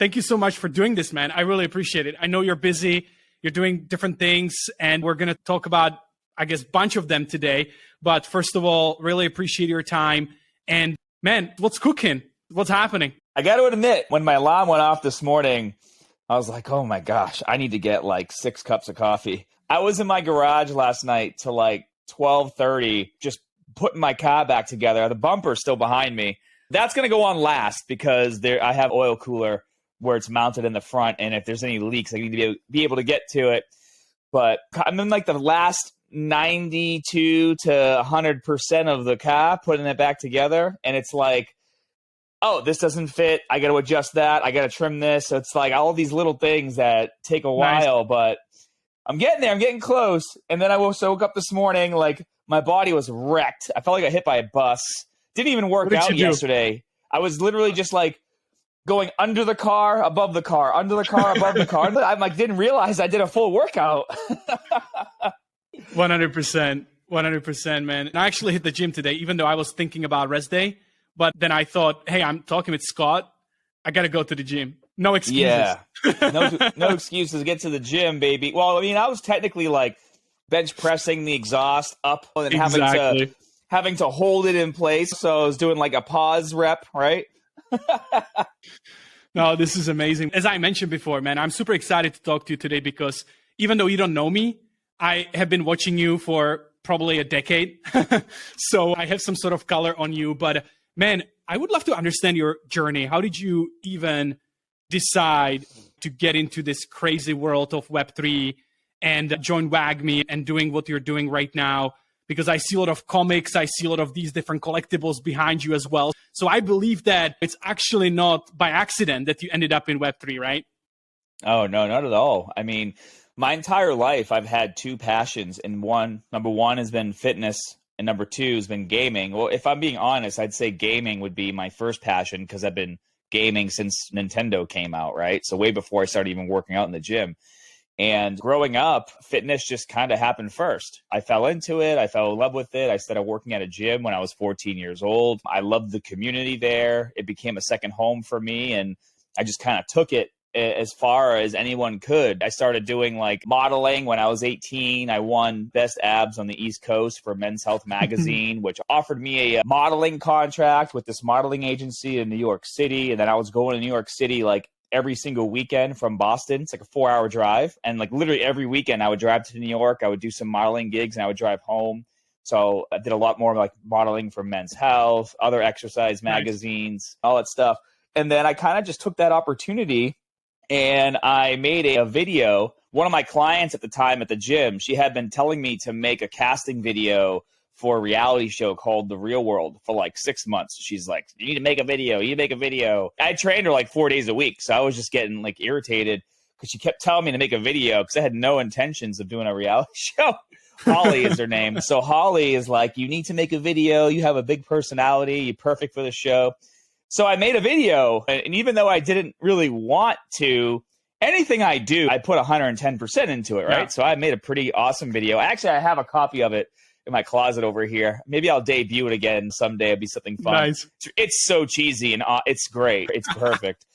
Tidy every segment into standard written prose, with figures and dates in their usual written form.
Thank you so much for doing this, man. I really appreciate it. I know you're busy. You're doing different things, and we're going to talk about, I guess, a bunch of them today. But first of all, really appreciate your time. And man, what's cooking? What's happening? I got to admit, when my alarm went off this morning, I was like, oh my gosh, I need to get like 6 cups of coffee. I was in my garage last night till like 12:30, just putting my car back together. The bumper's still behind me. That's going to go on last because I have oil cooler where it's mounted in the front, and if there's any leaks, I need to be able to get to it. But I'm in like the last 92 to 100% of the car, putting it back together, and it's like, oh, this doesn't fit. I got to adjust that. I got to trim this. So it's like all these little things that take a while, but I'm getting there. I'm getting close. And then I woke up this morning, like my body was wrecked. I felt like I got hit by a bus. Didn't even work out yesterday. I was literally just like going under the car, above the car, under the car, above the car. I like didn't realize I did a full workout. 100%. 100%, man. And I actually hit the gym today, even though I was thinking about rest day. But then I thought, hey, I'm talking with Scott. I got to go to the gym. No excuses. Yeah. No excuses. Get to the gym, baby. Well, I mean, I was technically like bench pressing the exhaust up and having to hold it in place. So I was doing like a pause rep, right? No, this is amazing. As I mentioned before, man, I'm super excited to talk to you today because even though you don't know me, I have been watching you for probably a decade. So I have some sort of color on you. But man, I would love to understand your journey. How did you even decide to get into this crazy world of Web3 and join WAGMI and doing what you're doing right now? Because I see a lot of comics, I see a lot of these different collectibles behind you as well. So I believe that it's actually not by accident that you ended up in Web3, right? Oh, no, not at all. I mean, my entire life, I've had 2 passions. And number one has been fitness, and number 2 has been gaming. Well, if I'm being honest, I'd say gaming would be my first passion because I've been gaming since Nintendo came out, right? So way before I started even working out in the gym. And growing up, fitness just kind of happened first. I fell into it. I fell in love with it. I started working at a gym when I was 14 years old. I loved the community there. It became a second home for me. And I just kind of took it as far as anyone could. I started doing like modeling when I was 18. I won Best Abs on the East Coast for Men's Health magazine, which offered me a modeling contract with this modeling agency in New York City. And then I was going to New York City like every single weekend from Boston. It's like a 4-hour drive. And like literally every weekend I would drive to New York. I would do some modeling gigs and I would drive home. So I did a lot more like modeling for Men's Health, other exercise magazines, all that stuff. And then I kind of just took that opportunity and I made a video. One of my clients at the time at the gym, she had been telling me to make a casting video for a reality show called The Real World for like 6 months. She's like, you need to make a video. You need to make a video. I trained her like 4 days a week. So I was just getting like irritated because she kept telling me to make a video because I had no intentions of doing a reality show. Holly is her name. So Holly is like, you need to make a video. You have a big personality. You're perfect for the show. So I made a video. And even though I didn't really want to, anything I do, I put 110% into it, right? Yeah. So I made a pretty awesome video. Actually, I have a copy of it in my closet over here. Maybe I'll debut it again someday. It'll be something fun. Nice. It's so cheesy and it's great. It's perfect.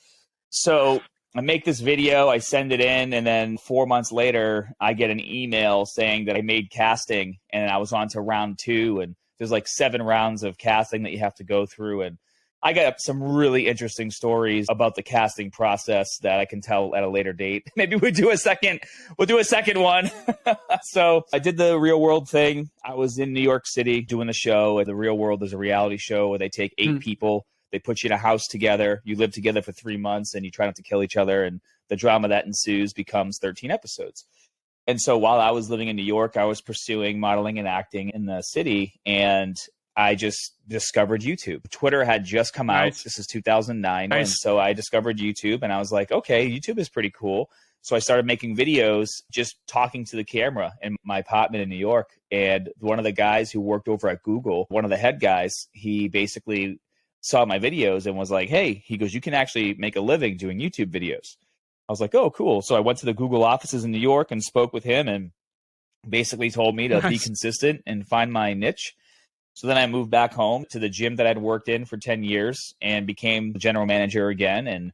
So I make this video, I send it in, and then 4 months later, I get an email saying that I made casting and I was on to round 2. And there's like 7 rounds of casting that you have to go through. And I got some really interesting stories about the casting process that I can tell at a later date. Maybe we'll do a second one. So I did the Real World thing. I was in New York City doing the show. The Real World is a reality show where they take 8 people. They put you in a house together. You live together for 3 months and you try not to kill each other. And the drama that ensues becomes 13 episodes. And so while I was living in New York, I was pursuing modeling and acting in the city. And I just discovered YouTube. Twitter had just come out. This is 2009. Nice. And so I discovered YouTube and I was like, okay, YouTube is pretty cool. So I started making videos just talking to the camera in my apartment in New York. And one of the guys who worked over at Google, one of the head guys, he basically saw my videos and was like, hey, he goes, you can actually make a living doing YouTube videos. I was like, oh, cool. So I went to the Google offices in New York and spoke with him and basically told me to be consistent and find my niche. So then I moved back home to the gym that I'd worked in for 10 years and became the general manager again. And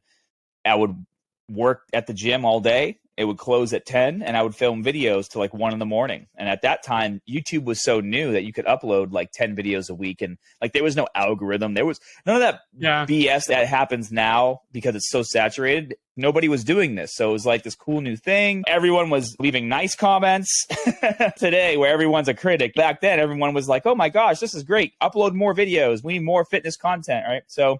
I would work at the gym all day. It would close at 10 and I would film videos till like 1 in the morning. And at that time, YouTube was so new that you could upload like 10 videos a week. And like, there was no algorithm. There was none of that BS that happens now because it's so saturated. Nobody was doing this. So it was like this cool new thing. Everyone was leaving nice comments today where everyone's a critic. Back then, everyone was like, oh my gosh, this is great. Upload more videos. We need more fitness content, right? So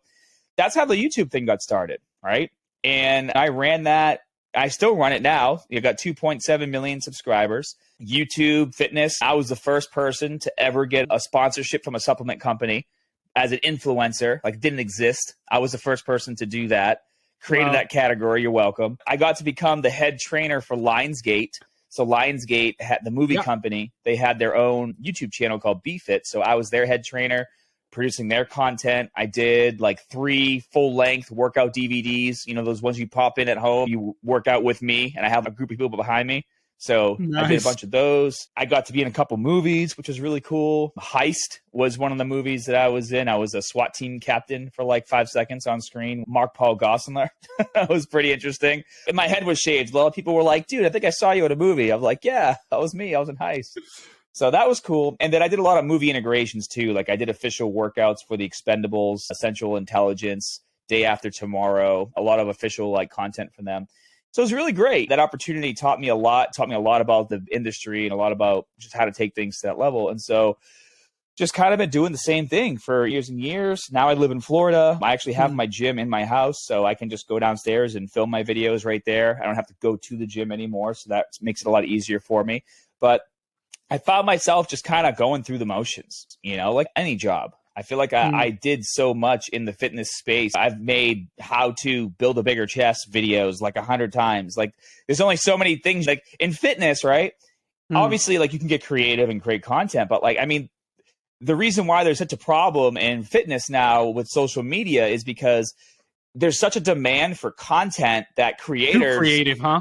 that's how the YouTube thing got started, right? And I ran that. I still run it now. You got 2.7 million subscribers. YouTube fitness. I was the first person to ever get a sponsorship from a supplement company as an influencer. Like, it didn't exist. I was the first person to do that. Created that category. You're welcome. I got to become the head trainer for Lionsgate. So Lionsgate had the movie company. They had their own YouTube channel called BFit. So I was their head trainer, producing their content. I did like 3 full-length workout DVDs, you know, those ones you pop in at home, you work out with me, and I have a group of people behind me. So I did a bunch of those. I got to be in a couple movies, which was really cool. Heist was one of the movies that I was in. I was a SWAT team captain for like 5 seconds on screen. Mark Paul Gosselaar. That was pretty interesting. And my head was shaved. A lot of people were like, dude, I think I saw you at a movie. I was like, yeah, that was me. I was in Heist. So that was cool. And then I did a lot of movie integrations too. Like, I did official workouts for the Expendables, Essential Intelligence, Day After Tomorrow, a lot of official like content from them. So it was really great. That opportunity taught me a lot about the industry and a lot about just how to take things to that level. And so just kind of been doing the same thing for years and years. Now I live in Florida. I actually have my gym in my house, so I can just go downstairs and film my videos right there. I don't have to go to the gym anymore, so that makes it a lot easier for me. But I found myself just kind of going through the motions, you know, like any job. I feel like I did so much in the fitness space. I've made how to build a bigger chest videos like 100 times. Like, there's only so many things like in fitness, right? Obviously, like, you can get creative and create content, but like, I mean, the reason why there's such a problem in fitness now with social media is because there's such a demand for content that creators... Too creative, huh?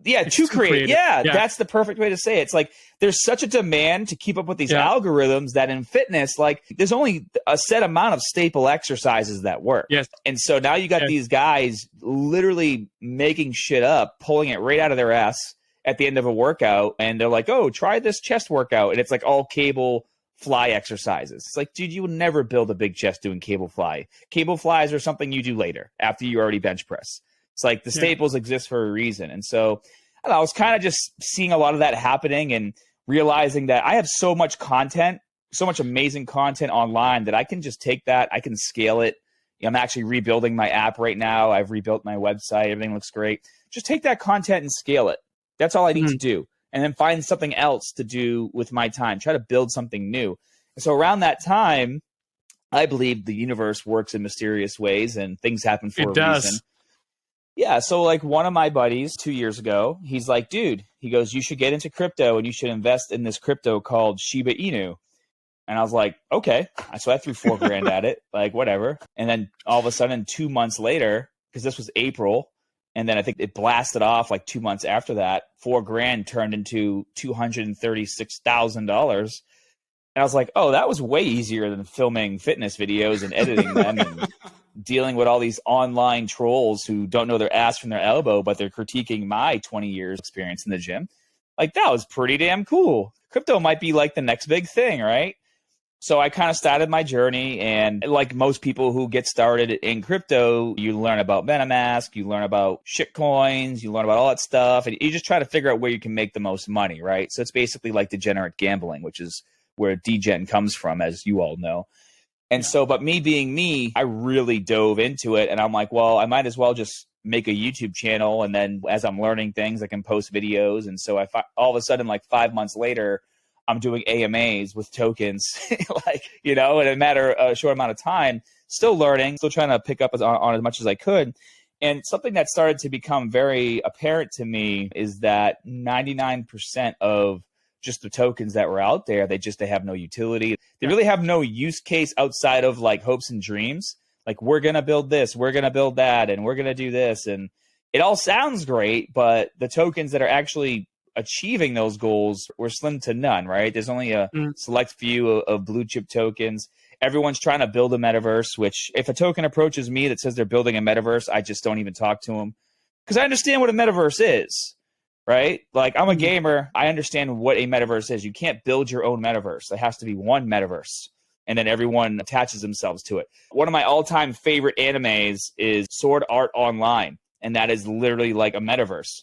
Yeah, too creative. Yeah, that's the perfect way to say it. It's like there's such a demand to keep up with these algorithms that in fitness, like, there's only a set amount of staple exercises that work. Yes. And so now you got these guys literally making shit up, pulling it right out of their ass at the end of a workout. And they're like, oh, try this chest workout. And it's like all cable fly exercises. It's like, dude, you would never build a big chest doing cable fly. Cable flies are something you do later after you already bench press. It's like the staples exist for a reason. And so I don't know, I was kind of just seeing a lot of that happening and realizing that I have so much content, so much amazing content online that I can just take that, I can scale it. I'm actually rebuilding my app right now. I've rebuilt my website. Everything looks great. Just take that content and scale it. That's all I need to do. And then find something else to do with my time. Try to build something new. And so around that time, I believe the universe works in mysterious ways and things happen for a reason. Yeah, so like one of my buddies 2 years ago, he's like, dude, he goes, you should get into crypto and you should invest in this crypto called Shiba Inu. And I was like, okay. So I threw $4,000 at it, like whatever. And then all of a sudden 2 months later, because this was April, and then I think it blasted off like 2 months after that, $4,000 turned into $236,000. And I was like, oh, that was way easier than filming fitness videos and editing them and dealing with all these online trolls who don't know their ass from their elbow, but they're critiquing my 20 years experience in the gym. Like, that was pretty damn cool. Crypto might be like the next big thing, right? So I kind of started my journey, and like most people who get started in crypto, you learn about MetaMask, you learn about shitcoins, you learn about all that stuff, and you just try to figure out where you can make the most money, right? So it's basically like degenerate gambling, which is where degen comes from, as you all know. And so, but me being me, I really dove into it, and I'm like, well, I might as well just make a YouTube channel, and then as I'm learning things, I can post videos. And so all of a sudden, like 5 months later, I'm doing AMAs with tokens, like, you know, in a short amount of time, still learning, still trying to pick up on as much as I could. And something that started to become very apparent to me is that 99% of just the tokens that were out there, they have no utility. They really have no use case outside of like hopes and dreams. Like, we're going to build this, we're going to build that, and we're going to do this. And it all sounds great, but the tokens that are actually achieving those goals were slim to none, right? There's only a select few of blue chip tokens. Everyone's trying to build a metaverse, which if a token approaches me that says they're building a metaverse, I just don't even talk to them because I understand what a metaverse is, right? Like, I'm a gamer. I understand what a metaverse is. You can't build your own metaverse. There has to be one metaverse, and then everyone attaches themselves to it. One of my all-time favorite animes is Sword Art Online, and that is literally like a metaverse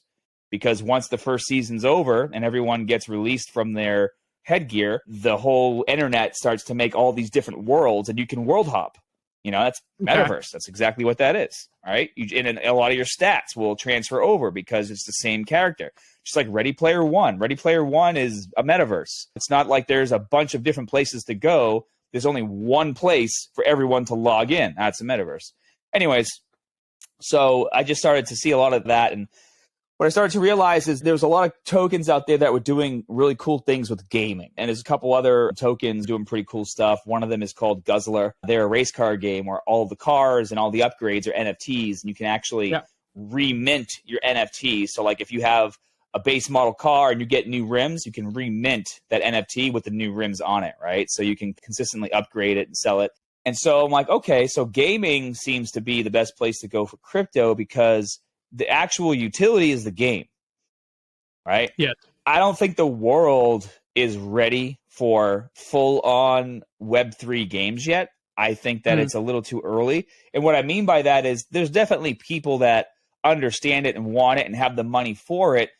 because once the first season's over and everyone gets released from their headgear, the whole internet starts to make all these different worlds, and you can world hop. You know, that's metaverse. That's exactly what that is, right? And a lot of your stats will transfer over because it's the same character. Just like Ready Player One. Ready Player One is a metaverse. It's not like there's a bunch of different places to go. There's only one place for everyone to log in. That's a metaverse. Anyways, so I just started to see a lot of that, and what I started to realize is there was a lot of tokens out there that were doing really cool things with gaming. And there's a couple other tokens doing pretty cool stuff. One of them is called Guzzler. They're a race car game where all the cars and all the upgrades are NFTs, and you can actually remint your NFTs. So like if you have a base model car and you get new rims, you can remint that NFT with the new rims on it, right? So you can consistently upgrade it and sell it. And so I'm like, okay, so gaming seems to be the best place to go for crypto because the actual utility is the game, right? Yeah. I don't think the world is ready for full-on Web3 games yet. I think that it's a little too early. And what I mean by that is there's definitely people that understand it and want it and have the money for it.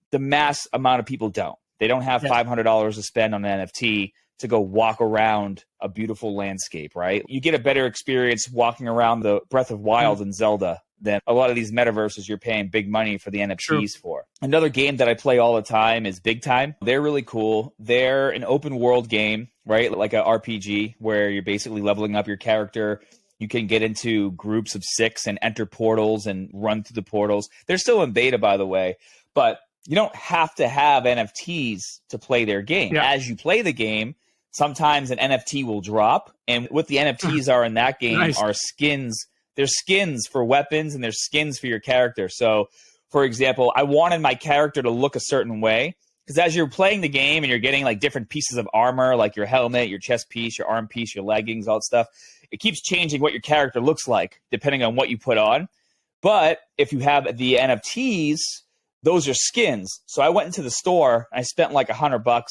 The mass amount of people don't. They don't have $500 to spend on an NFT to go walk around a beautiful landscape, right? You get a better experience walking around the Breath of Wild in Zelda than a lot of these metaverses you're paying big money for the NFTs for. Another game that I play all the time is Big Time. They're really cool. They're an open world game, right? Like a RPG where you're basically leveling up your character. You can get into groups of 6 and enter portals and run through the portals. They're still in beta, by the way, but you don't have to have NFTs to play their game. As you play the game, sometimes an NFT will drop, and what the NFTs are in that game are skins. There's skins for weapons and there's skins for your character. So, for example, I wanted my character to look a certain way because as you're playing the game and you're getting like different pieces of armor, like your helmet, your chest piece, your arm piece, your leggings, all that stuff, it keeps changing what your character looks like depending on what you put on. But if you have the NFTs, those are skins. So I went into the store and I spent like $100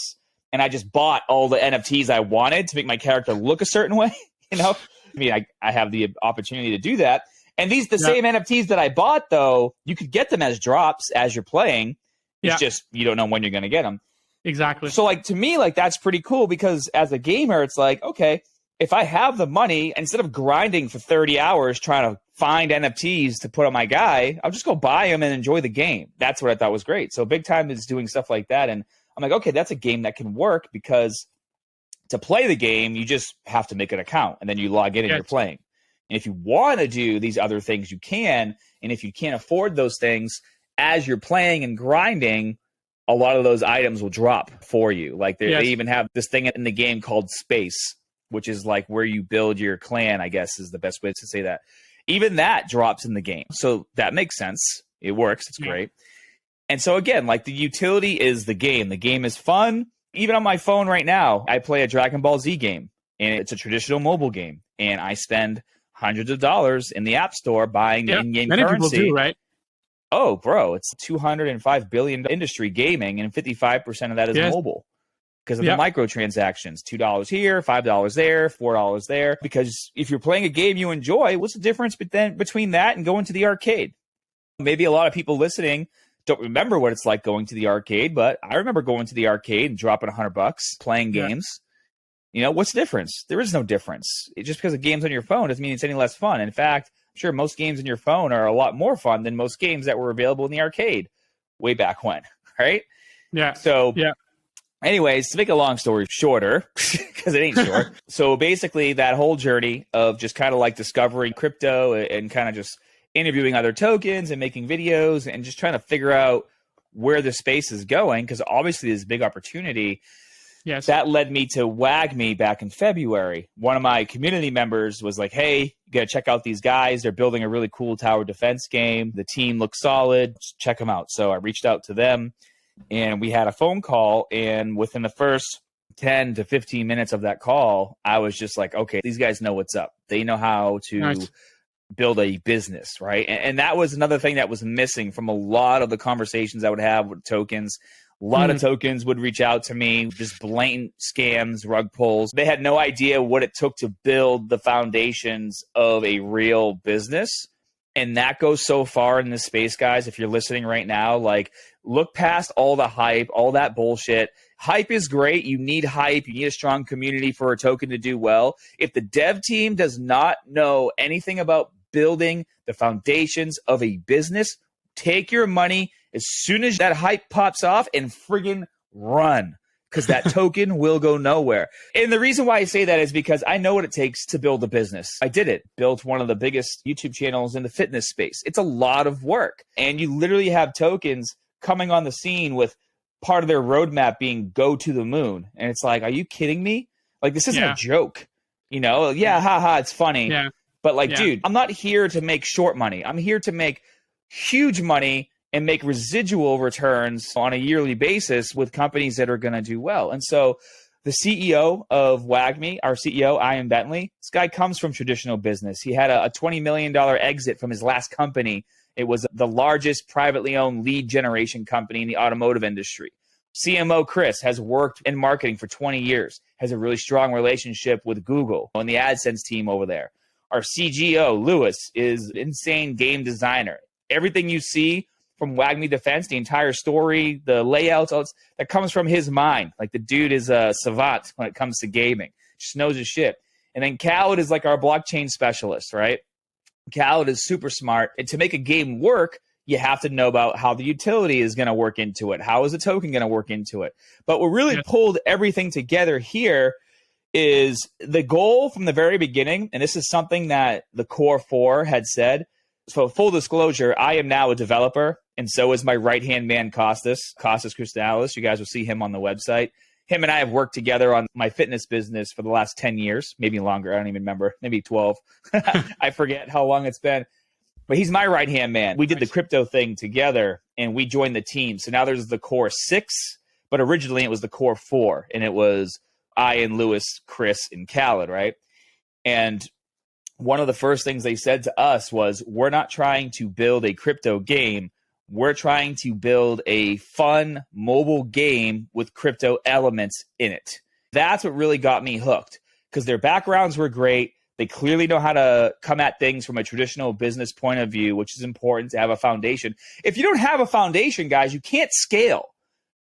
and I just bought all the NFTs I wanted to make my character look a certain way, you know? I mean, I have the opportunity to do that. And the same NFTs that I bought, though, you could get them as drops as you're playing. It's just you don't know when you're going to get them. Exactly. So, like, to me, like, that's pretty cool because as a gamer, it's like, okay, if I have the money, instead of grinding for 30 hours trying to find NFTs to put on my guy, I'll just go buy them and enjoy the game. That's what I thought was great. So Big Time is doing stuff like that. And I'm like, okay, that's a game that can work because to play the game, you just have to make an account and then you log in and you're playing. And if you want to do these other things, you can. And if you can't afford those things, as you're playing and grinding, a lot of those items will drop for you. Like they even have this thing in the game called Space, which is like where you build your clan, I guess is the best way to say that. Even that drops in the game. So that makes sense. It works. It's great. And so again, like the utility is the game. The game is fun. Even on my phone right now, I play a Dragon Ball Z game, and it's a traditional mobile game. And I spend hundreds of dollars in the App Store buying in-game many currency. People do, right? Oh, bro, it's $205 billion industry gaming, and 55% of that is mobile because of the microtransactions. $2 here, $5 there, $4 there. Because if you're playing a game you enjoy, what's the difference between that and going to the arcade? Maybe a lot of people listening don't remember what it's like going to the arcade, but I remember going to the arcade and dropping $100 playing games. You know, what's the difference? There is no difference. Just because a game's on your phone doesn't mean it's any less fun. In fact, I'm sure most games on your phone are a lot more fun than most games that were available in the arcade way back when, right? Yeah. So, anyways, to make a long story shorter, because it ain't short. So basically that whole journey of just kind of like discovering crypto and kind of just interviewing other tokens and making videos and just trying to figure out where the space is going, because obviously there's a big opportunity. Yes. That led me to WAGMI back in February. One of my community members was like, hey, you got to check out these guys. They're building a really cool tower defense game. The team looks solid. Check them out. So I reached out to them. And we had a phone call, and within the first 10 to 15 minutes of that call, I was just like, okay, these guys know what's up. They know how to build a business, right? And that was another thing that was missing from a lot of the conversations I would have with tokens. A lot of tokens would reach out to me, just blatant scams, rug pulls. They had no idea what it took to build the foundations of a real business. And that goes so far in this space, guys. If you're listening right now, like, look past all the hype, all that bullshit. Hype is great. You need hype. You need a strong community for a token to do well. If the dev team does not know anything about building the foundations of a business, take your money as soon as that hype pops off and friggin' run, because that token will go nowhere. And the reason why I say that is because I know what it takes to build a business. I did it. Built one of the biggest YouTube channels in the fitness space. It's a lot of work. And you literally have tokens coming on the scene with part of their roadmap being go to the moon. And it's like, are you kidding me? Like, this isn't a joke. You know, haha, it's funny. Yeah. But like, dude, I'm not here to make short money. I'm here to make huge money and make residual returns on a yearly basis with companies that are going to do well. And so the CEO of WAGMI, our CEO, Ian Bentley, this guy comes from traditional business. He had a $20 million exit from his last company. It was the largest privately owned lead generation company in the automotive industry. CMO Chris has worked in marketing for 20 years, has a really strong relationship with Google and the AdSense team over there. Our CGO, Lewis, is an insane game designer. Everything you see from WAGMI Defense, the entire story, the layouts, all that comes from his mind. Like, the dude is a savant when it comes to gaming. Just knows his shit. And then Khaled is like our blockchain specialist, right? Khaled is super smart. And to make a game work, you have to know about how the utility is going to work into it. How is the token going to work into it? But what really pulled everything together here is the goal from the very beginning. And this is something that the Core 4 had said. So full disclosure, I am now a developer, and so is my right-hand man, Costas Christalis. You guys will see him on the website. Him and I have worked together on my fitness business for the last 10 years, maybe longer. I don't even remember, maybe 12. I forget how long it's been. But he's my right-hand man. We did the crypto thing together, and we joined the team. So now there's the Core 6, but originally it was the Core 4, and it was I and Lewis, Chris, and Khaled, right? And one of the first things they said to us was, we're not trying to build a crypto game. We're trying to build a fun mobile game with crypto elements in it. That's what really got me hooked, because their backgrounds were great. They clearly know how to come at things from a traditional business point of view, which is important to have a foundation. If you don't have a foundation, guys, you can't scale.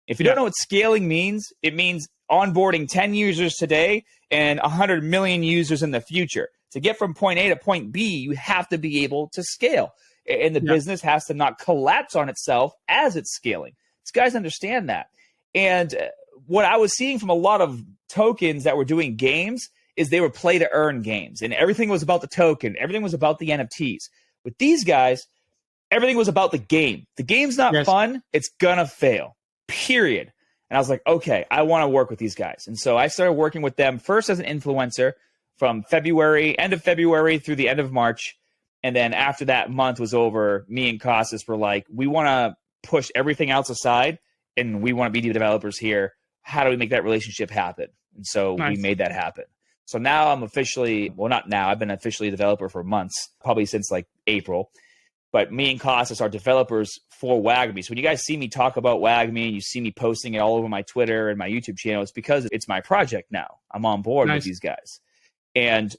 If you don't know what scaling means, it means onboarding 10 users today and 100 million users in the future. To get from point A to point B, you have to be able to scale. And the business has to not collapse on itself as it's scaling. These guys understand that. And what I was seeing from a lot of tokens that were doing games is they were play-to-earn games. And everything was about the token. Everything was about the NFTs. With these guys, everything was about the game. The game's not fun. It's going to fail, period. And I was like, okay, I want to work with these guys. And so I started working with them first as an influencer from February, end of February through the end of March. And then after that month was over, me and Costas were like, we want to push everything else aside and we want to be the developers here. How do we make that relationship happen? And so we made that happen. So now I'm officially, well, not now, I've been officially a developer for months, probably since like April. But me and Costas are developers for WAGMI. So when you guys see me talk about WAGMI, you see me posting it all over my Twitter and my YouTube channel, it's because it's my project now. I'm on board with these guys. And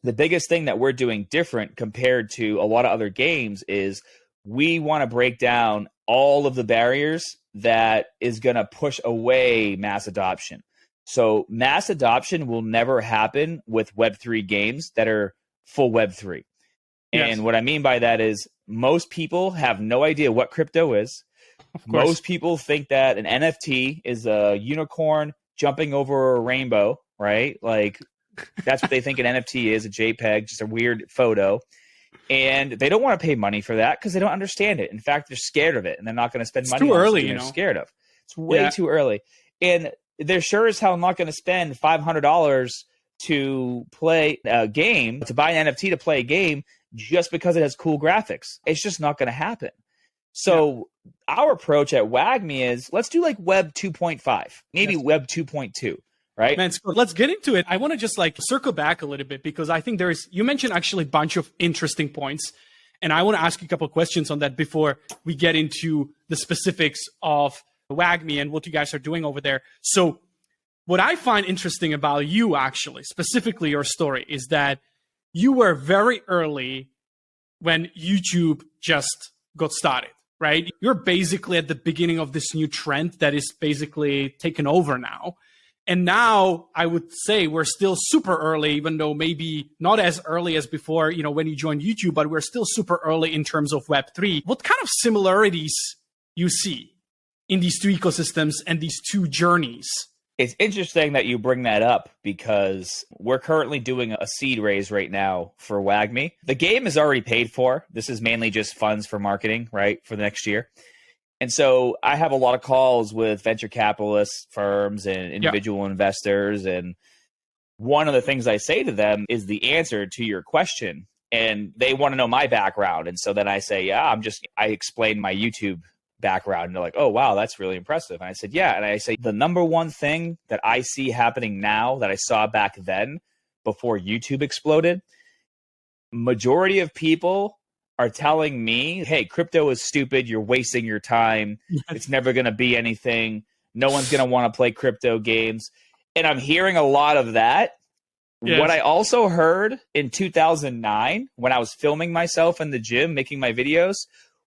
the biggest thing that we're doing different compared to a lot of other games is we want to break down all of the barriers that is going to push away mass adoption. So mass adoption will never happen with Web3 games that are full Web3. And what I mean by that is most people have no idea what crypto is. Most people think that an NFT is a unicorn jumping over a rainbow, right? Like that's what they think an NFT is, a JPEG, just a weird photo. And they don't want to pay money for that because they don't understand it. In fact, they're scared of it and they're not going to spend money on it. They're scared of. It's way too early. And they're sure as hell not going to spend $500 to play a game, to buy an NFT to play a game just because it has cool graphics. It's just not going to happen. So our approach at WAGMI is let's do like Web 2.5, maybe Yes. Web 2.2, right? Man, Scott, let's get into it. I want to just like circle back a little bit because I think you mentioned actually a bunch of interesting points. And I want to ask you a couple of questions on that before we get into the specifics of WAGMI and what you guys are doing over there. So what I find interesting about you actually, specifically your story, is that you were very early when YouTube just got started, right? You're basically at the beginning of this new trend that is basically taken over now. And now I would say we're still super early, even though maybe not as early as before, when you joined YouTube, but we're still super early in terms of Web3. What kind of similarities you see in these two ecosystems and these two journeys? It's interesting that you bring that up because we're currently doing a seed raise right now for WAGMI. The game is already paid for. This is mainly just funds for marketing, right, for the next year. And so I have a lot of calls with venture capitalist firms and individual investors. And one of the things I say to them is the answer to your question. And they want to know my background. And so then I say, I explain my YouTube background. And they're like, oh, wow, that's really impressive. And I said, yeah. And I say, the number one thing that I see happening now that I saw back then before YouTube exploded, majority of people are telling me, hey, crypto is stupid. You're wasting your time. It's never going to be anything. No one's going to want to play crypto games. And I'm hearing a lot of that. Yes. What I also heard in 2009 when I was filming myself in the gym, making my videos,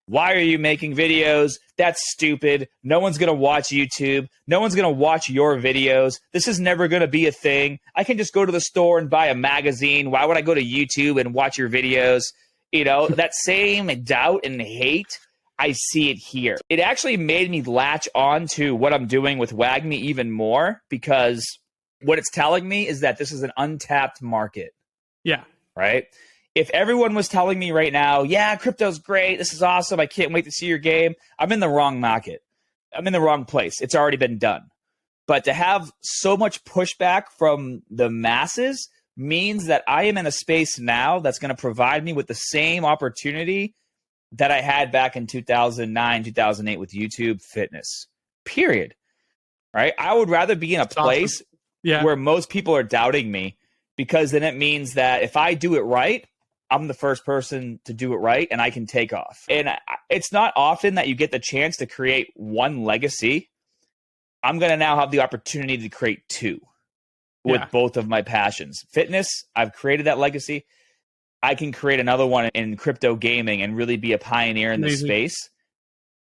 why are you making videos? That's stupid. No one's going to watch YouTube. No one's going to watch your videos. This is never going to be a thing. I can just go to the store and buy a magazine. Why would I go to YouTube and watch your videos? That same doubt and hate, I see it here. It actually made me latch on to what I'm doing with WAGMI even more because what it's telling me is that this is an untapped market. Yeah. Right? If everyone was telling me right now, yeah, crypto's great, this is awesome, I can't wait to see your game, I'm in the wrong market. I'm in the wrong place. It's already been done. But to have so much pushback from the masses means that I am in a space now that's going to provide me with the same opportunity that I had back in 2009, 2008 with YouTube fitness, period. Right? I would rather be in a place where most people are doubting me because then it means that if I do it right, I'm the first person to do it right and I can take off. And it's not often that you get the chance to create one legacy. I'm going to now have the opportunity to create two with both of my passions. Fitness, I've created that legacy. I can create another one in crypto gaming and really be a pioneer in this space.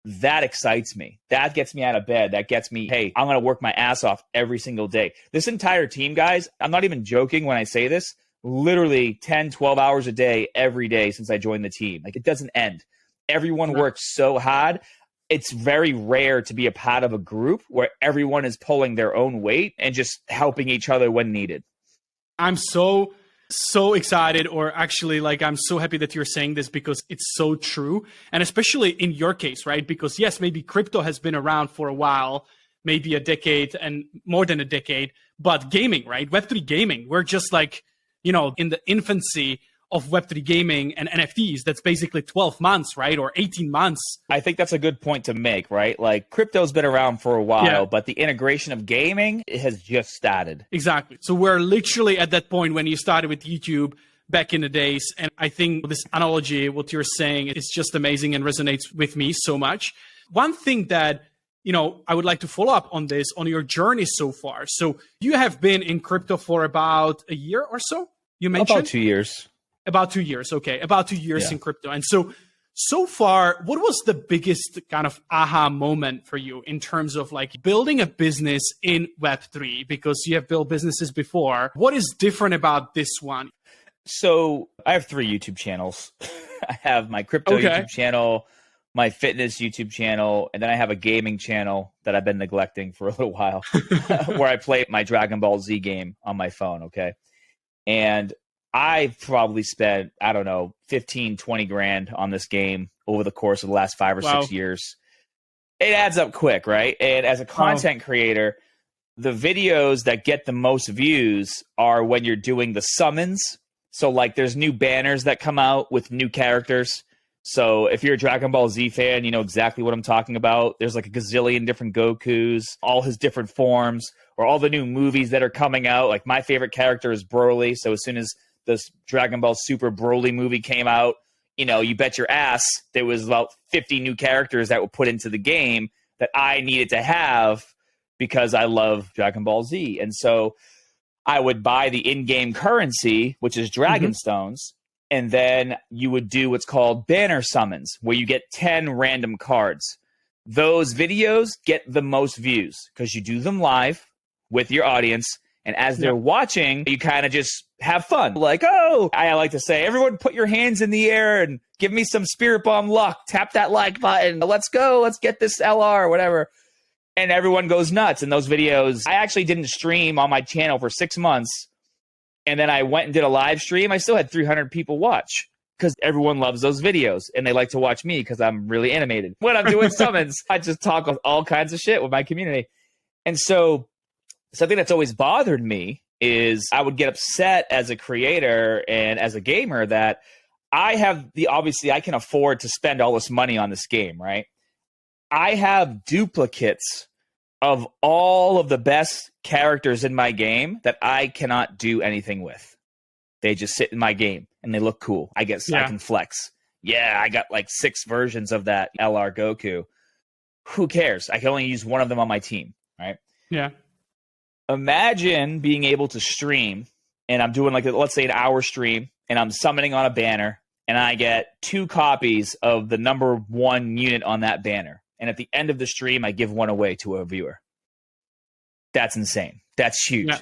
That excites me. That gets me out of bed. That gets me, hey, I'm going to work my ass off every single day. This entire team, guys, I'm not even joking when I say this, literally 10, 12 hours a day, every day since I joined the team. Like, it doesn't end. Everyone works so hard. It's very rare to be a part of a group where everyone is pulling their own weight and just helping each other when needed. I'm so excited, or actually, like, I'm so happy that you're saying this because it's so true. And especially in your case, right? Because yes, maybe crypto has been around for a while, maybe a decade and more than a decade, but gaming, right? Web3 gaming, we're just like, in the infancy of Web3 gaming and NFTs. That's basically 12 months, right? Or 18 months. I think that's a good point to make, right? Like, crypto's been around for a while, but the integration of gaming, it has just started. Exactly. So we're literally at that point when you started with YouTube back in the days. And I think this analogy, what you're saying, is just amazing and resonates with me so much. One thing that, I would like to follow up on this, on your journey so far. So you have been in crypto for about a year or so, you mentioned? About 2 years. About 2 years. Okay. About 2 years in crypto. And so far, what was the biggest kind of aha moment for you in terms of like building a business in Web3? Because you have built businesses before. What is different about this one? So I have 3 YouTube channels. I have my crypto YouTube channel, my fitness YouTube channel, and then I have a gaming channel that I've been neglecting for a little while where I play my Dragon Ball Z game on my phone. Okay. And I've probably spent, 15, 20 grand on this game over the course of the last 5 or 6 years. It adds up quick, right? And as a content creator, the videos that get the most views are when you're doing the summons. So like there's new banners that come out with new characters. So if you're a Dragon Ball Z fan, you know exactly what I'm talking about. There's like a gazillion different Gokus, all his different forms, or all the new movies that are coming out. Like my favorite character is Broly. So as soon as this Dragon Ball Super Broly movie came out, you know, you bet your ass there was about 50 new characters that were put into the game that I needed to have because I love Dragon Ball Z. And so I would buy the in-game currency, which is Dragon Stones, and then you would do what's called banner summons, where you get 10 random cards. Those videos get the most views because you do them live with your audience, and as they're watching, you kind of just have fun. Like, oh, I like to say, everyone put your hands in the air and give me some Spirit Bomb luck. Tap that like button. Let's go. Let's get this LR or whatever. And everyone goes nuts in those videos. I actually didn't stream on my channel for 6 months. And then I went and did a live stream. I still had 300 people watch because everyone loves those videos. And they like to watch me because I'm really animated. When I'm doing summons, I just talk all kinds of shit with my community. And so something that's always bothered me is I would get upset as a creator and as a gamer that obviously I can afford to spend all this money on this game, right? I have duplicates of all of the best characters in my game that I cannot do anything with. They just sit in my game and they look cool. I guess I can flex. Yeah, I got like 6 versions of that LR Goku. Who cares? I can only use one of them on my team, right? Yeah. Imagine being able to stream and I'm doing like, let's say an hour stream and I'm summoning on a banner and I get 2 copies of the number 1 unit on that banner. And at the end of the stream, I give one away to a viewer. That's insane. That's huge. Yeah.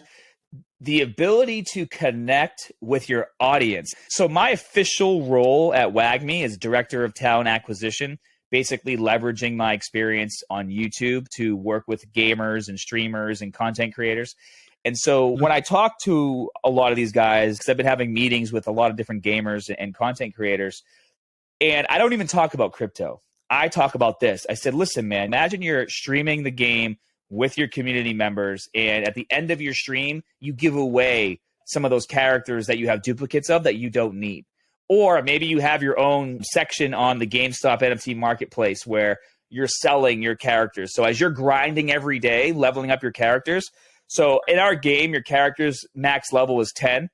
The ability to connect with your audience. So my official role at WAGMI is Director of Talent Acquisition, basically leveraging my experience on YouTube to work with gamers and streamers and content creators. And so when I talk to a lot of these guys, because I've been having meetings with a lot of different gamers and content creators, and I don't even talk about crypto. I talk about this. I said, listen, man, imagine you're streaming the game with your community members, and at the end of your stream, you give away some of those characters that you have duplicates of that you don't need. Or maybe you have your own section on the GameStop NFT marketplace where you're selling your characters. So as you're grinding every day, leveling up your characters. So in our game, your character's max level is 10.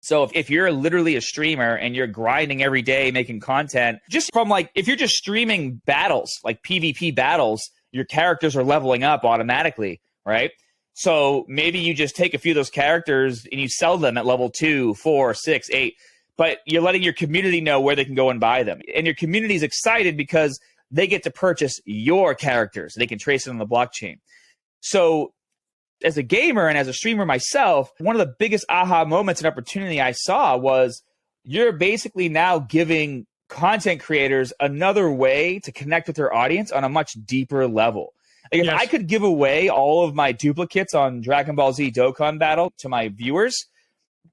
So if you're literally a streamer and you're grinding every day, making content, just from like, if you're just streaming battles, like PvP battles, your characters are leveling up automatically, right? So maybe you just take a few of those characters and you sell them at level 2, 4, 6, 8, but you're letting your community know where they can go and buy them. And your community is excited because they get to purchase your characters. They can trace it on the blockchain. So as a gamer and as a streamer myself, one of the biggest aha moments and opportunity I saw was you're basically now giving content creators another way to connect with their audience on a much deeper level. Like if I could give away all of my duplicates on Dragon Ball Z Dokkan Battle to my viewers,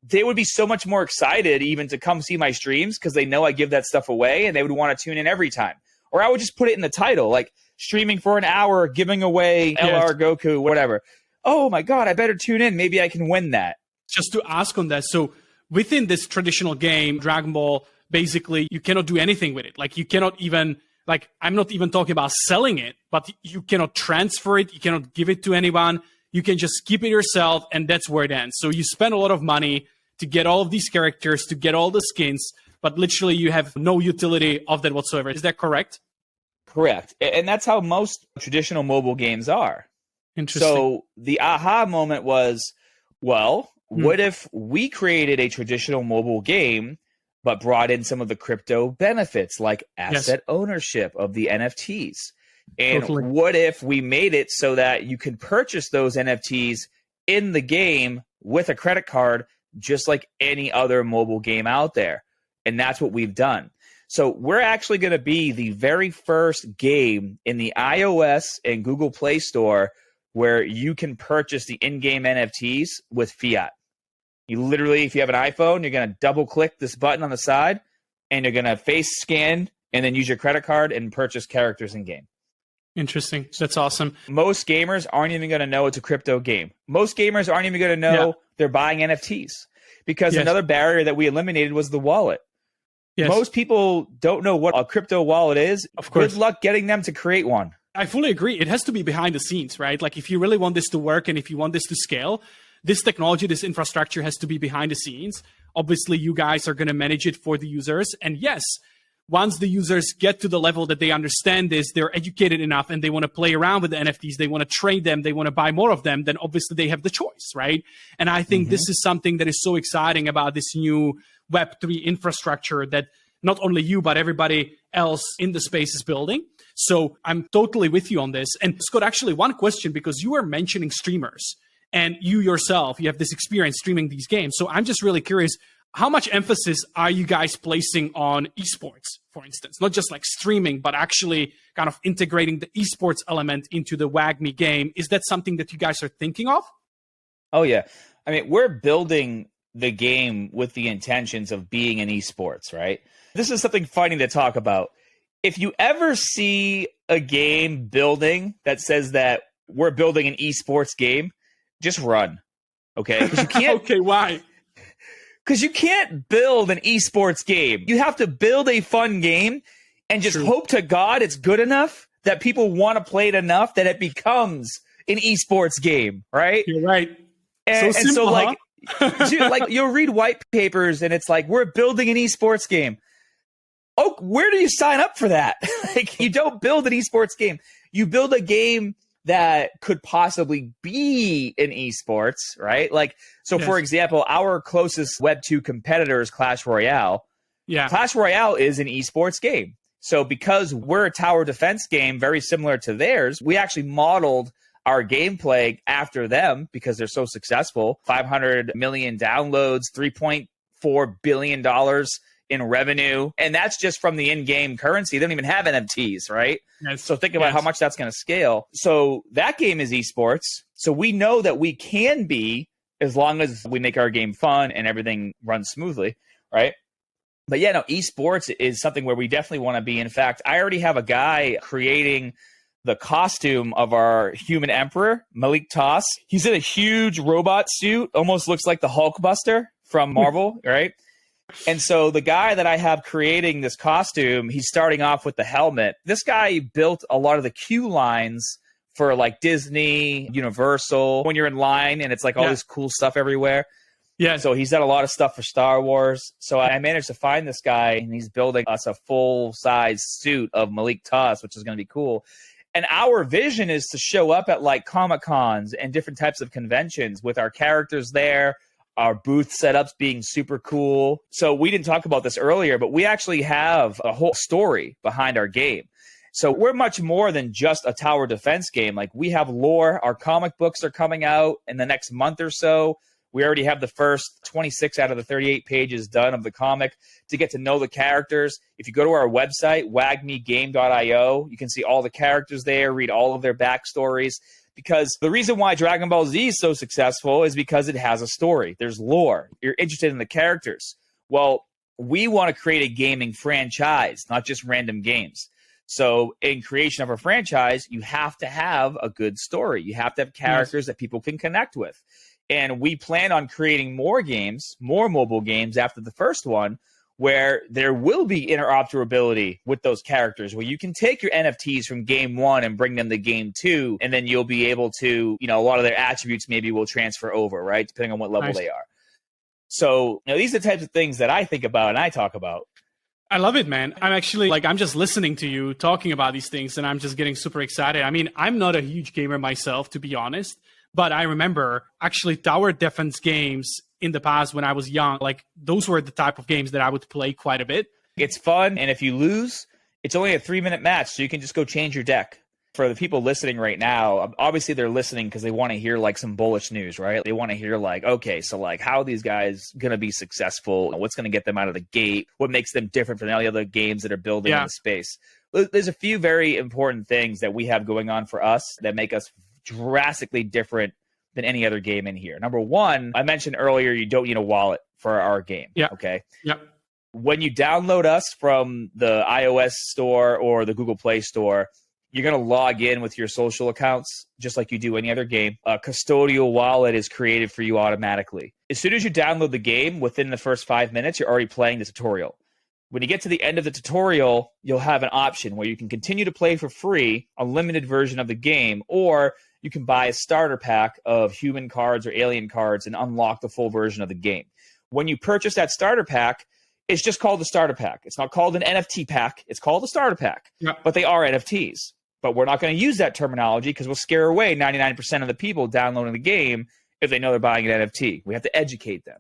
they would be so much more excited even to come see my streams because they know I give that stuff away and they would want to tune in every time. Or I would just put it in the title, like streaming for an hour, giving away LR Goku, whatever. Oh my God, I better tune in. Maybe I can win that. Just to ask on that. So within this traditional game, Dragon Ball, basically you cannot do anything with it. Like you cannot even, like I'm not even talking about selling it, but you cannot transfer it. You cannot give it to anyone. You can just keep it yourself and that's where it ends. So you spend a lot of money to get all of these characters, to get all the skins, but literally you have no utility of that whatsoever. Is that correct? Correct. And that's how most traditional mobile games are. Interesting. So the aha moment was, well, what if we created a traditional mobile game, but brought in some of the crypto benefits like asset ownership of the NFTs? And what if we made it so that you can purchase those NFTs in the game with a credit card, just like any other mobile game out there? And that's what we've done. So we're actually going to be the very first game in the iOS and Google Play Store where you can purchase the in-game NFTs with fiat. You literally, if you have an iPhone, you're going to double click this button on the side and you're going to face scan and then use your credit card and purchase characters in game. Interesting. That's awesome. Most gamers aren't even going to know it's a crypto game. Most gamers aren't even going to know they're buying NFTs because another barrier that we eliminated was the wallet. Yes. Most people don't know what a crypto wallet is. Of course. Good luck getting them to create one. I fully agree. It has to be behind the scenes, right? Like if you really want this to work and if you want this to scale, this technology, this infrastructure has to be behind the scenes. Obviously, you guys are going to manage it for the users. And yes, once the users get to the level that they understand this, they're educated enough and they want to play around with the NFTs, they want to trade them, they want to buy more of them, then obviously they have the choice, right? And I think this is something that is so exciting about this new Web3 infrastructure that not only you, but everybody else in the space is building. So I'm totally with you on this. And Scott, actually one question, because you were mentioning streamers and you yourself, you have this experience streaming these games. So I'm just really curious, how much emphasis are you guys placing on esports, for instance? Not just like streaming, but actually kind of integrating the esports element into the WAGMI game. Is that something that you guys are thinking of? Oh, yeah. I mean, we're building the game with the intentions of being an esports, right? This is something funny to talk about. If you ever see a game building that says that we're building an esports game, just run, okay? Because you can't. Okay, why? Because you can't build an esports game. You have to build a fun game and just hope to God it's good enough that people want to play it enough that it becomes an esports game, right? You're right. And so, simple, so like, dude, like you'll read white papers and it's like, we're building an esports game. Oh, where do you sign up for that? Like, you don't build an esports game. You build a game that could possibly be an esports, right? Like, so for example, our closest Web 2 competitor is Clash Royale. Yeah. Clash Royale is an esports game. So because we're a tower defense game very similar to theirs, we actually modeled our gameplay after them because they're so successful. 500 million downloads, $3.4 billion in revenue. And that's just from the in-game currency. They don't even have NFTs, right? Yes. So think about how much that's going to scale. So that game is esports. So we know that we can be, as long as we make our game fun and everything runs smoothly, right? But yeah, no, esports is something where we definitely want to be. In fact, I already have a guy creating the costume of our human emperor, Malik Toss. He's in a huge robot suit, almost looks like the Hulkbuster from Marvel, right? And so the guy that I have creating this costume, he's starting off with the helmet. This guy built a lot of the queue lines for like Disney, Universal, when you're in line and it's like all this cool stuff everywhere. Yeah. So he's done a lot of stuff for Star Wars. So I managed to find this guy and he's building us a full size suit of Malik Toss, which is going to be cool. And our vision is to show up at like Comic Cons and different types of conventions with our characters there, our booth setups being super cool. So we didn't talk about this earlier, but we actually have a whole story behind our game. So we're much more than just a tower defense game. Like we have lore. Our comic books are coming out in the next month or so. We already have the first 26 out of the 38 pages done of the comic to get to know the characters. If you go to our website, wagmigame.io, you can see all the characters there, read all of their backstories. Because the reason why Dragon Ball Z is so successful is because it has a story. There's lore. You're interested in the characters. Well, we want to create a gaming franchise, not just random games. So in creation of a franchise, you have to have a good story. You have to have characters that people can connect with. And we plan on creating more games, more mobile games after the first one, where there will be interoperability with those characters, where you can take your NFTs from game one and bring them to game two, and then you'll be able to, a lot of their attributes maybe will transfer over, right? Depending on what level they are. So, these are the types of things that I think about and I talk about. I love it, man. I'm actually I'm just listening to you talking about these things and I'm just getting super excited. I mean, I'm not a huge gamer myself, to be honest, but I remember actually tower defense games in the past when I was young. Like those were the type of games that I would play quite a bit. It's fun. And if you lose, it's only a 3-minute match. So you can just go change your deck. For the people listening right now, obviously they're listening because they want to hear like some bullish news, right? They want to hear like, okay, so like how are these guys going to be successful? What's going to get them out of the gate? What makes them different from all the other games that are building in the space? There's a few very important things that we have going on for us that make us drastically different than any other game in here. Number one, I mentioned earlier, you don't need a wallet for our game. Yeah. Okay. Yep. When you download us from the iOS store or the Google Play Store, you're going to log in with your social accounts, just like you do any other game. A custodial wallet is created for you automatically. As soon as you download the game, within the first 5 minutes, you're already playing the tutorial. When you get to the end of the tutorial, you'll have an option where you can continue to play for free a limited version of the game, or you can buy a starter pack of human cards or alien cards and unlock the full version of the game. When you purchase that starter pack, it's just called the starter pack. It's not called an NFT pack. It's called the starter pack. Yeah. But they are NFTs. But we're not going to use that terminology because we'll scare away 99% of the people downloading the game if they know they're buying an NFT. We have to educate them.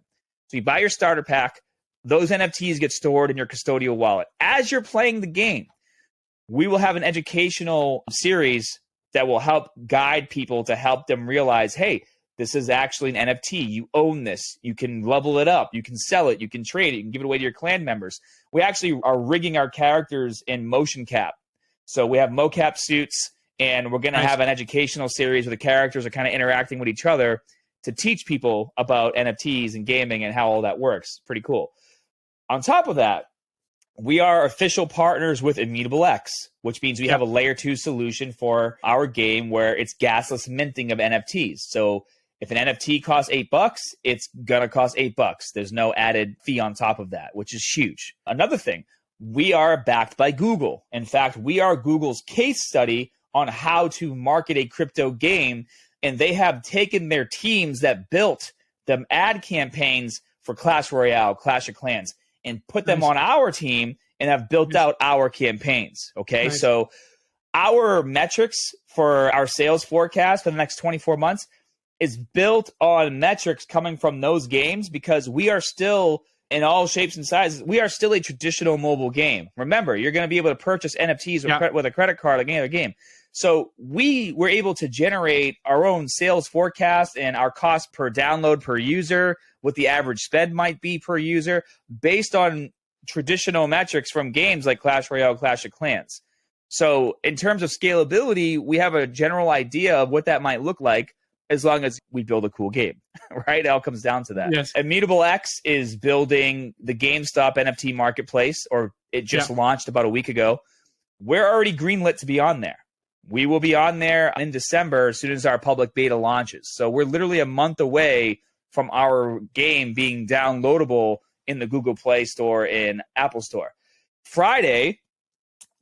So you buy your starter pack. Those NFTs get stored in your custodial wallet. As you're playing the game, we will have an educational series that will help guide people to help them realize, hey, this is actually an NFT. You own this. You can level it up. You can sell it. You can trade it. You can give it away to your clan members. We actually are rigging our characters in motion cap. So we have mocap suits, and we're going to have an educational series where the characters are kind of interacting with each other to teach people about NFTs and gaming and how all that works. Pretty cool. On top of that, we are official partners with ep6, which means we have a layer 2 solution for our game where it's gasless minting of NFTs. So if an NFT costs $8, it's going to cost $8. There's no added fee on top of that, which is huge. Another thing, we are backed by Google. In fact, we are Google's case study on how to market a crypto game, and they have taken their teams that built the ad campaigns for Clash Royale, Clash of Clans, and put them on our team and have built out our campaigns. Okay. So our metrics for our sales forecast for the next 24 months is built on metrics coming from those games, because we are still, in all shapes and sizes, we are still a traditional mobile game. Remember, you're going to be able to purchase NFTs with a credit card like any other game. So we were able to generate our own sales forecast and our cost per download per user, what the average spend might be per user, based on traditional metrics from games like Clash Royale, Clash of Clans. So in terms of scalability, we have a general idea of what that might look like as long as we build a cool game, right? It all comes down to that. Yes. ep6 is building the GameStop NFT marketplace, or it just launched about a week ago. We're already greenlit to be on there. We will be on there in December as soon as our public beta launches. So we're literally a month away from our game being downloadable in the Google Play Store and Apple Store. Friday,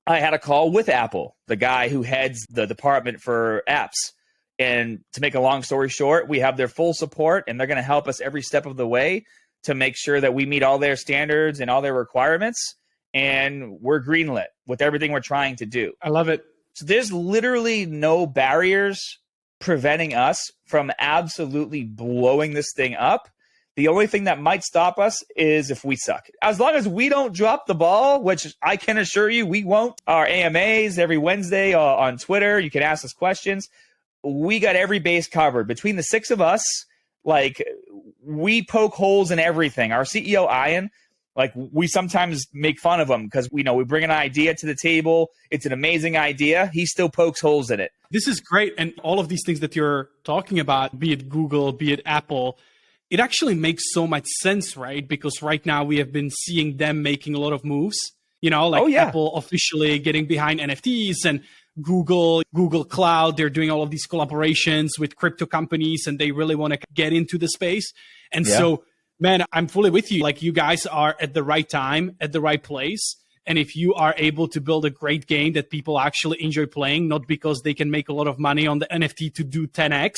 I had a call with Apple, the guy who heads the department for apps. And to make a long story short, we have their full support, and they're going to help us every step of the way to make sure that we meet all their standards and all their requirements. And we're greenlit with everything we're trying to do. I love it. So there's literally no barriers preventing us from absolutely blowing this thing up. The only thing that might stop us is if we suck. As long as we don't drop the ball, which I can assure you we won't. Our AMAs every Wednesday on Twitter, you can ask us questions. We got every base covered. Between the 6 of us, like, we poke holes in everything. Our CEO, Ian, like, we sometimes make fun of him because we bring an idea to the table. It's an amazing idea. He still pokes holes in it. This is great. And all of these things that you're talking about, be it Google, be it Apple, it actually makes so much sense, right? Because right now we have been seeing them making a lot of moves, Apple officially getting behind NFTs, and Google Cloud. They're doing all of these collaborations with crypto companies, and they really want to get into the space. And so, man, I'm fully with you. Like, you guys are at the right time, at the right place. And if you are able to build a great game that people actually enjoy playing, not because they can make a lot of money on the NFT to do 10x,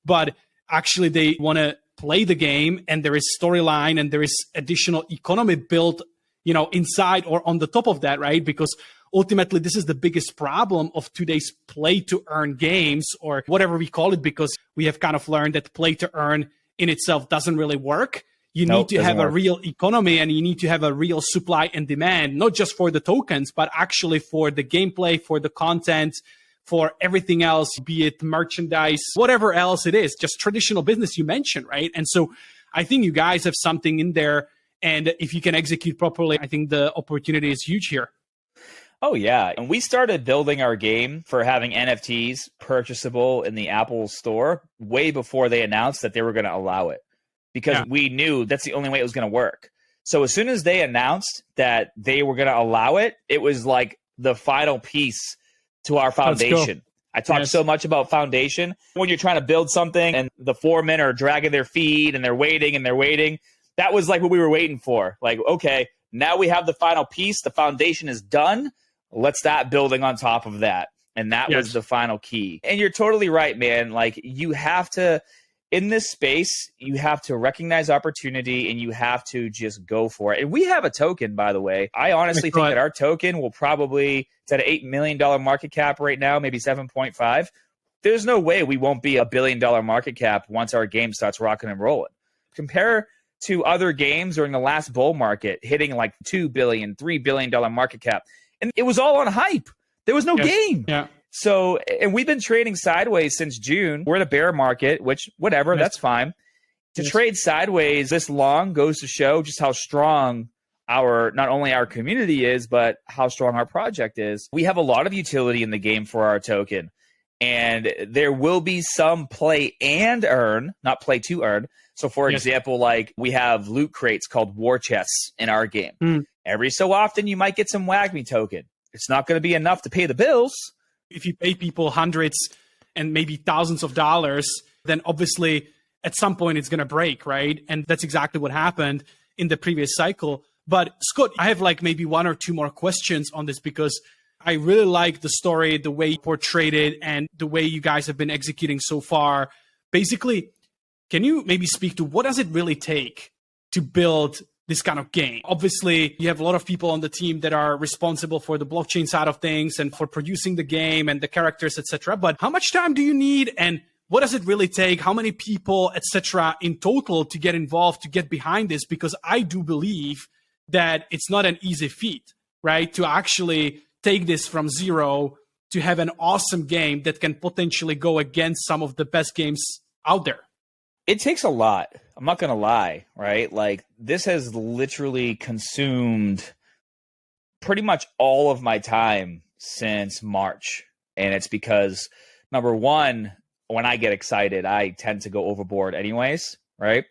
but actually they want to play the game, and there is storyline and there is additional economy built, inside or on the top of that, right? Because ultimately, this is the biggest problem of today's play-to-earn games, or whatever we call it, because we have kind of learned that play-to-earn in itself doesn't really work. You need to have a real economy, and you need to have a real supply and demand, not just for the tokens, but actually for the gameplay, for the content, for everything else, be it merchandise, whatever else it is, just traditional business you mentioned, right? And so I think you guys have something in there, and if you can execute properly, I think the opportunity is huge here. Oh, yeah. And we started building our game for having NFTs purchasable in the Apple Store way before they announced that they were going to allow it, because we knew that's the only way it was going to work. So as soon as they announced that they were going to allow it, it was like the final piece to our foundation. I talked so much about foundation. When you're trying to build something and the foremen are dragging their feet and they're waiting, that was like what we were waiting for. Like, okay, Now we have the final piece. The foundation is done. Let's start building on top of that. And that was the final key. And you're totally right, man. Like, you have to, in this space, you have to recognize opportunity and you have to just go for it. And we have a token, by the way. I honestly think that our token will probably, it's at an $8 million market cap right now, maybe 7.5. There's no way we won't be $1 billion market cap once our game starts rocking and rolling. Compare to other games during the last bull market hitting like $2 billion, $3 billion market cap. And it was all on hype. There was no game. Yeah. So, and we've been trading sideways since June. We're in a bear market, which, whatever, that's fine. To trade sideways this long goes to show just how strong not only our community is, but how strong our project is. We have a lot of utility in the game for our token. And there will be some play and earn, not play to earn. So, for example, like we have loot crates called war chests in our game. Every so often, you might get some WAGMI token. It's not going to be enough to pay the bills. If you pay people hundreds and maybe thousands of dollars, then obviously at some point it's going to break, right? And that's exactly what happened in the previous cycle. But Scott, I have like maybe one or two more questions on this because I really like the story, the way you portrayed it, and the way you guys have been executing so far. Basically, can you maybe speak to what does it really take to build this kind of game? Obviously, you have a lot of people on the team that are responsible for the blockchain side of things and for producing the game and the characters, etc. But how much time do you need, and what does it really take? How many people, etc., in total to get involved, to get behind this? Because I do believe that it's not an easy feat, right? To actually take this from zero to have an awesome game that can potentially go against some of the best games out there. It takes a lot. I'm not going to lie, right? Like, this has literally consumed pretty much all of my time since March. And it's because, number one, when I get excited, I tend to go overboard anyways, right?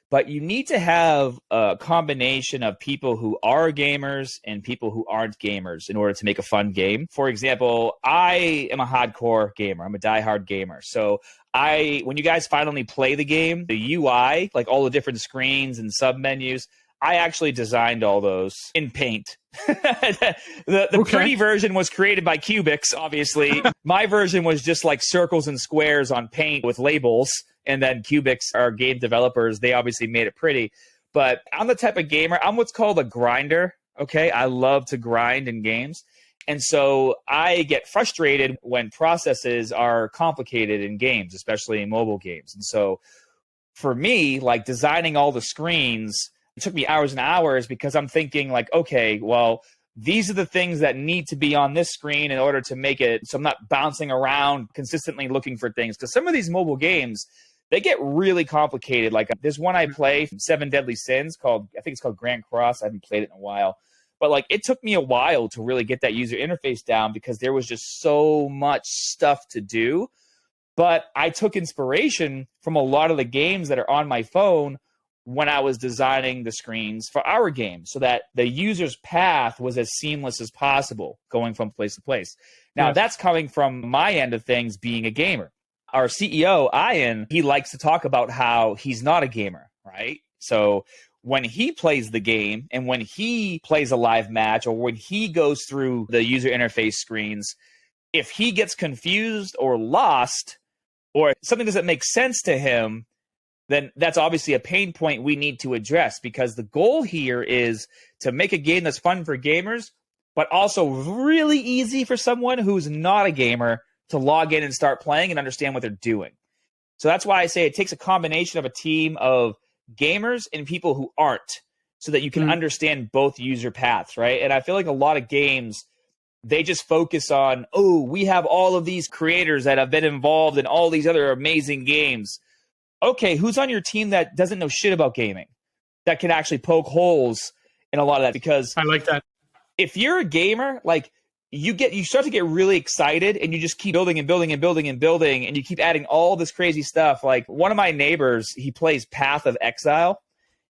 But you need to have a combination of people who are gamers and people who aren't gamers in order to make a fun game. For example, I am a hardcore gamer. I'm a diehard gamer. So when you guys finally play the game, the UI, like all the different screens and sub-menus, I actually designed all those in Paint. The pretty version was created by Cubics, obviously. My version was just like circles and squares on Paint with labels. And then Cubics, our game developers, they obviously made it pretty. But I'm the type of gamer, I'm what's called a grinder, okay? I love to grind in games. And so I get frustrated when processes are complicated in games, especially in mobile games. And so for me, like designing all the screens, it took me hours and hours because I'm thinking like, okay, well, these are the things that need to be on this screen in order to make it so I'm not bouncing around consistently looking for things. Because some of these mobile games, they get really complicated. Like there's one I play, 7 Deadly Sins, I think it's called Grand Cross. I haven't played it in a while. But like it took me a while to really get that user interface down because there was just so much stuff to do. But I took inspiration from a lot of the games that are on my phone when I was designing the screens for our game so that the user's path was as seamless as possible going from place to place. Now, that's coming from my end of things being a gamer. Our CEO, Ian, he likes to talk about how he's not a gamer, right? So when he plays the game and when he plays a live match or when he goes through the user interface screens, if he gets confused or lost or something doesn't make sense to him, then that's obviously a pain point we need to address because the goal here is to make a game that's fun for gamers, but also really easy for someone who's not a gamer to log in and start playing and understand what they're doing. So that's why I say it takes a combination of a team of gamers and people who aren't so that you can understand both user paths, right? And I feel like a lot of games, they just focus on, oh, we have all of these creators that have been involved in all these other amazing games. Okay, who's on your team that doesn't know shit about gaming, that can actually poke holes in a lot of that? Because I like that. If you're a gamer, like you start to get really excited and you just keep building and building and building and building and you keep adding all this crazy stuff. Like one of my neighbors, he plays Path of Exile,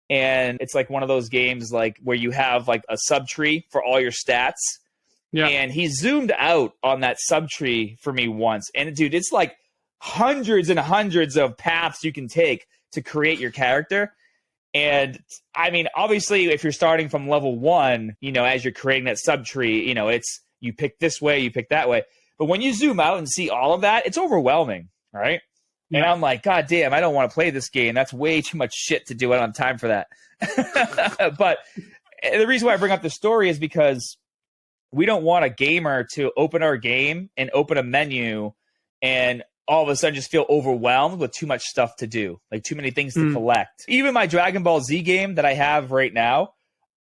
and it's like one of those games like where you have like a subtree for all your stats. Yeah. And he zoomed out on that subtree for me once. And dude, it's like hundreds and hundreds of paths you can take to create your character. And I mean, obviously, if you're starting from level 1, as you're creating that subtree, it's you pick this way, you pick that way. But when you zoom out and see all of that, it's overwhelming, right? Yeah. And I'm like, God damn, I don't want to play this game. That's way too much shit to do. I don't have time for that. But the reason why I bring up this story is because we don't want a gamer to open our game and open a menu and all of a sudden just feel overwhelmed with too much stuff to do, like too many things to collect. Even my Dragon Ball Z game that I have right now,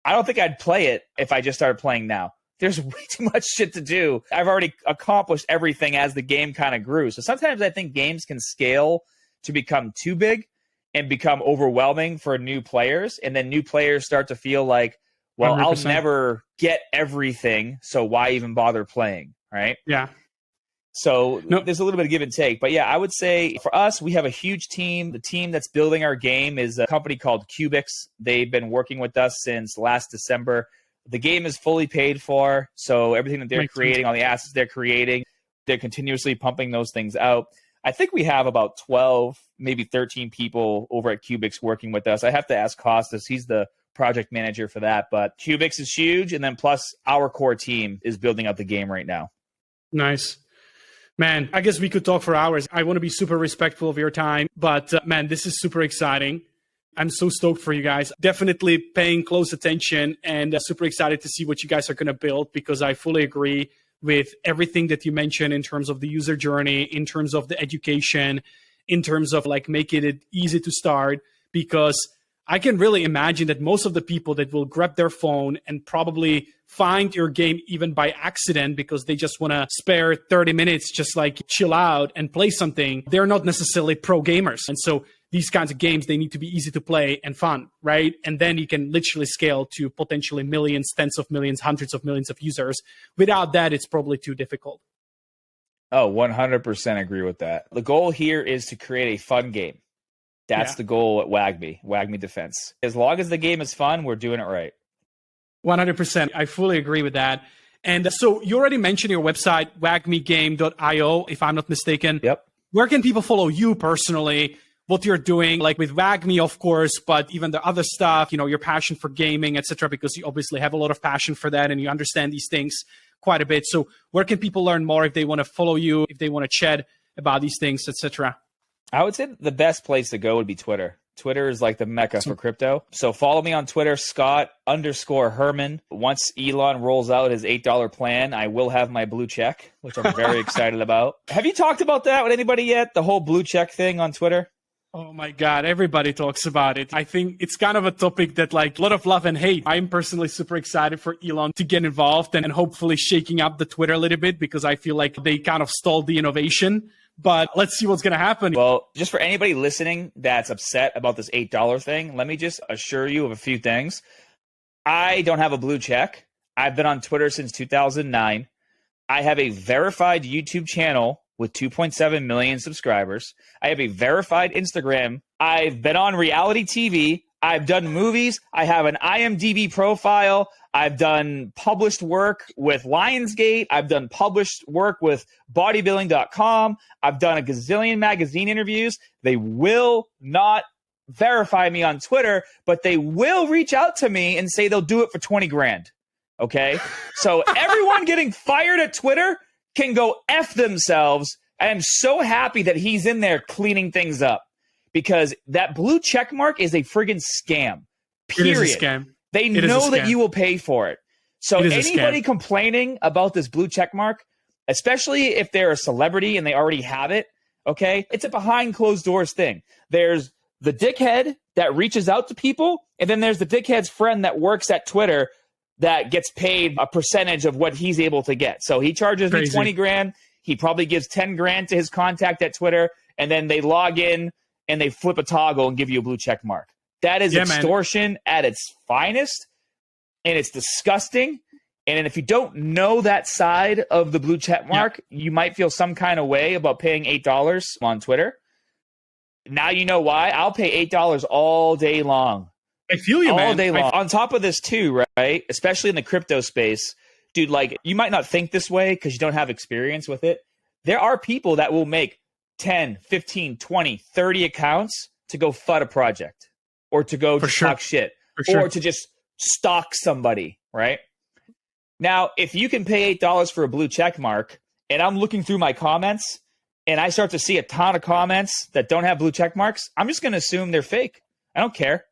I don't think I'd play it if I just started playing now. There's way too much shit to do. I've already accomplished everything as the game kind of grew. So sometimes I think games can scale to become too big and become overwhelming for new players. And then new players start to feel like, well, 100%. I'll never get everything, so why even bother playing, right? Yeah. So there's a little bit of give and take. But yeah, I would say for us, we have a huge team. The team that's building our game is a company called Cubix. They've been working with us since last December. The game is fully paid for, so everything that they're creating, all the assets they're creating, they're continuously pumping those things out. I think we have about 12, maybe 13 people over at Cubix working with us. I have to ask Costas. He's the project manager for that. But Cubix is huge, and then plus our core team is building up the game right now. Nice. Man, I guess we could talk for hours. I want to be super respectful of your time, but man, this is super exciting. I'm so stoked for you guys. Definitely paying close attention and super excited to see what you guys are going to build, because I fully agree with everything that you mentioned in terms of the user journey, in terms of the education, in terms of like making it easy to start, because I can really imagine that most of the people that will grab their phone and probably find your game even by accident because they just want to spare 30 minutes, just like chill out and play something, they're not necessarily pro gamers. And so these kinds of games, they need to be easy to play and fun, right? And then you can literally scale to potentially millions, tens of millions, hundreds of millions of users. Without that, it's probably too difficult. Oh, 100% agree with that. The goal here is to create a fun game. That's the goal at WAGMI Defense. As long as the game is fun, we're doing it right. 100%. I fully agree with that. And so you already mentioned your website, wagmigame.io, if I'm not mistaken. Yep. Where can people follow you personally, what you're doing, like with WAGMI, of course, but even the other stuff, your passion for gaming, etc., because you obviously have a lot of passion for that and you understand these things quite a bit. So where can people learn more if they want to follow you, if they want to chat about these things, etc.? I would say the best place to go would be Twitter. Twitter is like the mecca for crypto. So follow me on Twitter, Scott_Herman. Once Elon rolls out his $8 plan, I will have my blue check, which I'm very excited about. Have you talked about that with anybody yet? The whole blue check thing on Twitter? Oh my God, everybody talks about it. I think it's kind of a topic that like a lot of love and hate. I'm personally super excited for Elon to get involved and hopefully shaking up the Twitter a little bit, because I feel like they kind of stalled the innovation. But let's see what's going to happen. Well, just for anybody listening that's upset about this $8 thing, let me just assure you of a few things. I don't have a blue check. I've been on Twitter since 2009. I have a verified YouTube channel with 2.7 million subscribers. I have a verified Instagram. I've been on reality TV. I've done movies. I have an IMDb profile. I've done published work with Lionsgate. I've done published work with bodybuilding.com. I've done a gazillion magazine interviews. They will not verify me on Twitter, but they will reach out to me and say they'll do it for 20 grand. Okay? So everyone getting fired at Twitter can go F themselves. I am so happy that he's in there cleaning things up, because that blue check mark is a friggin' scam. Period. It is a scam. They know that you will pay for it. So anybody complaining about this blue check mark, especially if they're a celebrity and they already have it, okay, it's a behind closed doors thing. There's the dickhead that reaches out to people, and then there's the dickhead's friend that works at Twitter that gets paid a percentage of what he's able to get. So he charges me 20 grand. He probably gives 10 grand to his contact at Twitter, and then they log in and they flip a toggle and give you a blue check mark. That is extortion at its finest, and it's disgusting. And if you don't know that side of the blue check mark, you might feel some kind of way about paying $8 on Twitter. Now you know why. I'll pay $8 all day long. I feel you, man. All day long. On top of this too, right? Especially in the crypto space, dude, like, you might not think this way because you don't have experience with it. There are people that will make 10, 15, 20, 30 accounts to go FUD a project. or to go For just sure. talk shit For sure. or to just stalk somebody, right? Now, if you can pay $8 for a blue check mark and I'm looking through my comments and I start to see a ton of comments that don't have blue check marks, I'm just going to assume they're fake. I don't care.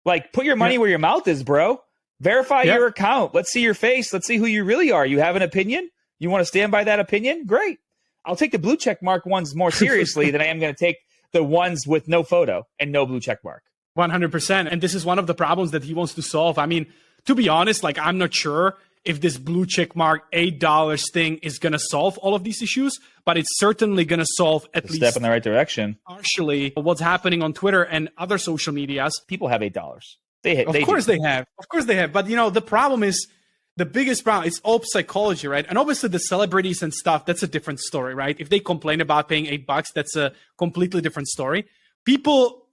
Like, put your money where your mouth is, bro. Verify your account. Let's see your face. Let's see who you really are. You have an opinion? You want to stand by that opinion? Great. I'll take the blue check mark ones more seriously than I am going to take the ones with no photo and no blue check mark. 100%. And this is one of the problems that he wants to solve. I mean, to be honest, like, I'm not sure if this blue check mark $8 thing is going to solve all of these issues, but it's certainly going to solve at least step in the right direction. Partially what's happening on Twitter and other social medias. People have $8. Of course they have. Of course they have. But the problem is, the biggest problem, it's all psychology, right? And obviously the celebrities and stuff, that's a different story, right? If they complain about paying $8, that's a completely different story. People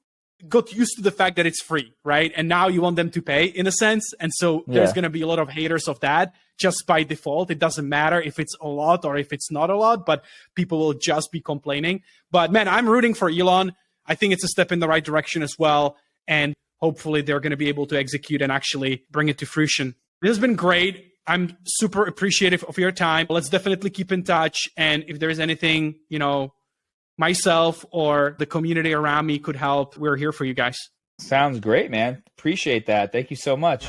got used to the fact that it's free, right? And now you want them to pay in a sense. And so there's going to be a lot of haters of that just by default. It doesn't matter if it's a lot or if it's not a lot, but people will just be complaining. But man, I'm rooting for Elon. I think it's a step in the right direction as well. And hopefully they're going to be able to execute and actually bring it to fruition. This has been great. I'm super appreciative of your time. Let's definitely keep in touch. And if there's anything, myself or the community around me could help, we're here for you guys. Sounds great, man. Appreciate that. Thank you so much.